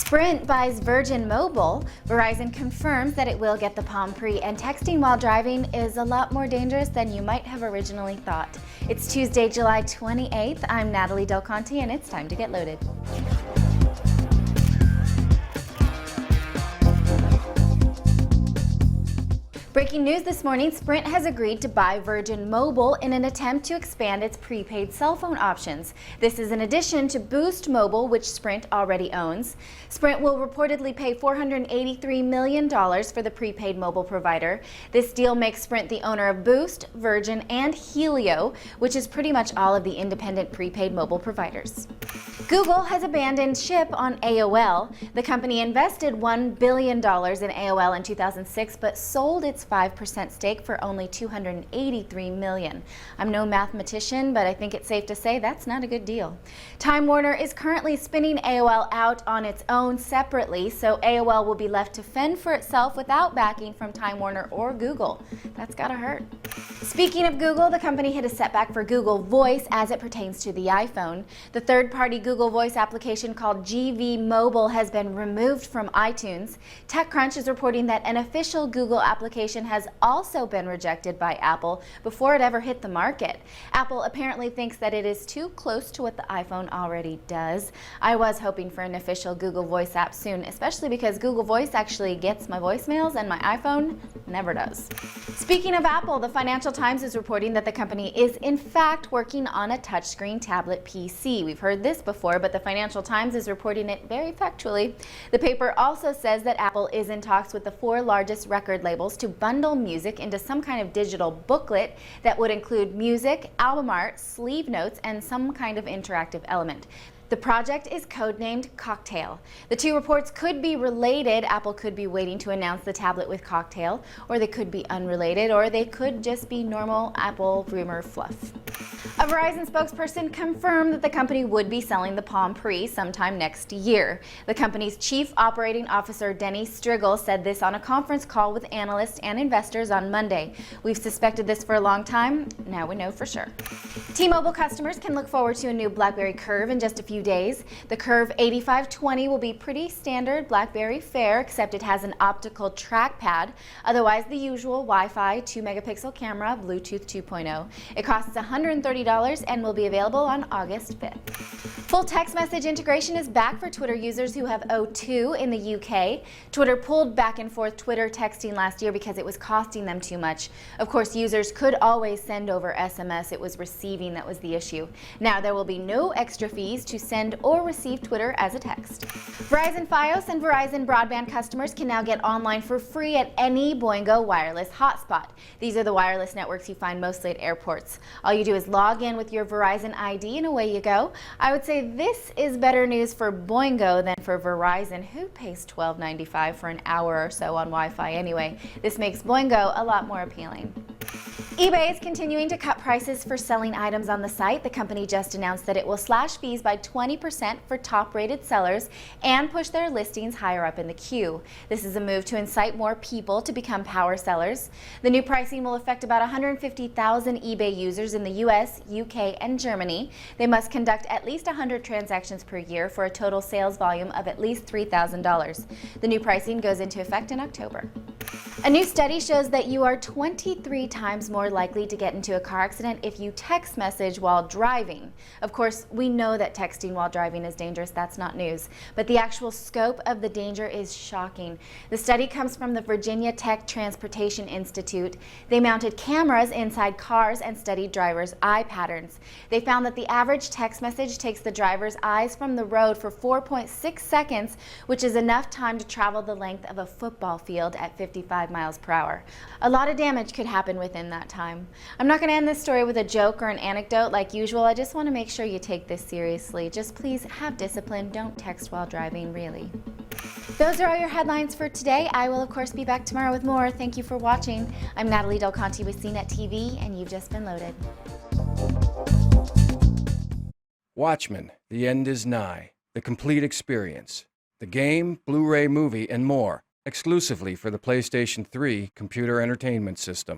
Sprint buys Virgin Mobile. Verizon confirms that it will get the Palm Pre, and texting while driving is a lot more dangerous than you might have originally thought. It's Tuesday, July 28th. I'm Natalie Del Conte, and it's time to get loaded. Breaking news this morning, Sprint has agreed to buy Virgin Mobile in an attempt to expand its prepaid cell phone options. This is in addition to Boost Mobile, which Sprint already owns. Sprint will reportedly pay $483 million for the prepaid mobile provider. This deal makes Sprint the owner of Boost, Virgin, and Helio, which is pretty much all of the independent prepaid mobile providers. Google has abandoned ship on AOL. The company invested $1 billion in AOL in 2006, but sold its 5% stake for only $283 million. I'm no mathematician, but I think it's safe to say that's not a good deal. Time Warner is currently spinning AOL out on its own separately, so AOL will be left to fend for itself without backing from Time Warner or Google. That's gotta hurt. Speaking of Google, the company hit a setback for Google Voice as it pertains to the iPhone. The third-party Google Voice application called GV Mobile has been removed from iTunes. TechCrunch is reporting that an official Google application has also been rejected by Apple before it ever hit the market. Apple apparently thinks that it is too close to what the iPhone already does. I was hoping for an official Google Voice app soon, especially because Google Voice actually gets my voicemails and my iPhone never does. Speaking of Apple, the Financial Times is reporting that the company is in fact working on a touchscreen tablet PC. We've heard this before, but the Financial Times is reporting it very factually. The paper also says that Apple is in talks with the 4 largest record labels to bundle music into some kind of digital booklet that would include music, album art, sleeve notes, and some kind of interactive element. The project is codenamed Cocktail. The two reports could be related. Apple could be waiting to announce the tablet with Cocktail, or they could be unrelated, or they could just be normal Apple rumor fluff. A Verizon spokesperson confirmed that the company would be selling the Palm Pre sometime next year. The company's chief operating officer, Denny Strigel, said this on a conference call with analysts and investors on Monday. We've suspected this for a long time. Now we know for sure. T-Mobile customers can look forward to a new Blackberry Curve in just a few days. The Curve 8520 will be pretty standard Blackberry fare, except it has an optical trackpad. Otherwise, the usual Wi-Fi, 2-megapixel camera, Bluetooth 2.0. It costs $130 and will be available on August 5th. Full text message integration is back for Twitter users who have O2 in the UK. Twitter pulled back and forth Twitter texting last year because it was costing them too much. Of course, users could always send over SMS. It was receiving that was the issue. Now there will be no extra fees to send or receive Twitter as a text. Verizon Fios and Verizon broadband customers can now get online for free at any Boingo wireless hotspot. These are the wireless networks you find mostly at airports. All you do is log in with your Verizon ID and away you go. I would say this is better news for Boingo than for Verizon, who pays $12.95 for an hour or so on Wi-Fi anyway. This makes Boingo a lot more appealing. eBay is continuing to cut prices for selling items on the site. The company just announced that it will slash fees by 20% for top-rated sellers and push their listings higher up in the queue. This is a move to incite more people to become power sellers. The new pricing will affect about 150,000 eBay users in the US, UK, and Germany. They must conduct at least 100 transactions per year for a total sales volume of at least $3,000. The new pricing goes into effect in October. A new study shows that you are 23 times more likely to get into a car accident if you text message while driving. Of course, we know that texting while driving is dangerous. That's not news. But the actual scope of the danger is shocking. The study comes from the Virginia Tech Transportation Institute. They mounted cameras inside cars and studied drivers' eye patterns. They found that the average text message takes the driver's eyes from the road for 4.6 seconds, which is enough time to travel the length of a football field at 55 miles per hour. A lot of damage could happen within that time. I'm not going to end this story with a joke or an anecdote like usual. I just want to make sure you take this seriously. Just please have discipline. Don't text while driving, really. Those are all your headlines for today. I will, of course, be back tomorrow with more. Thank you for watching. I'm Natalie Del Conte with CNET TV, and you've just been loaded. Watchmen, The End is Nigh. The complete experience. The game, Blu-ray movie, and more. Exclusively for the PlayStation 3 computer entertainment system.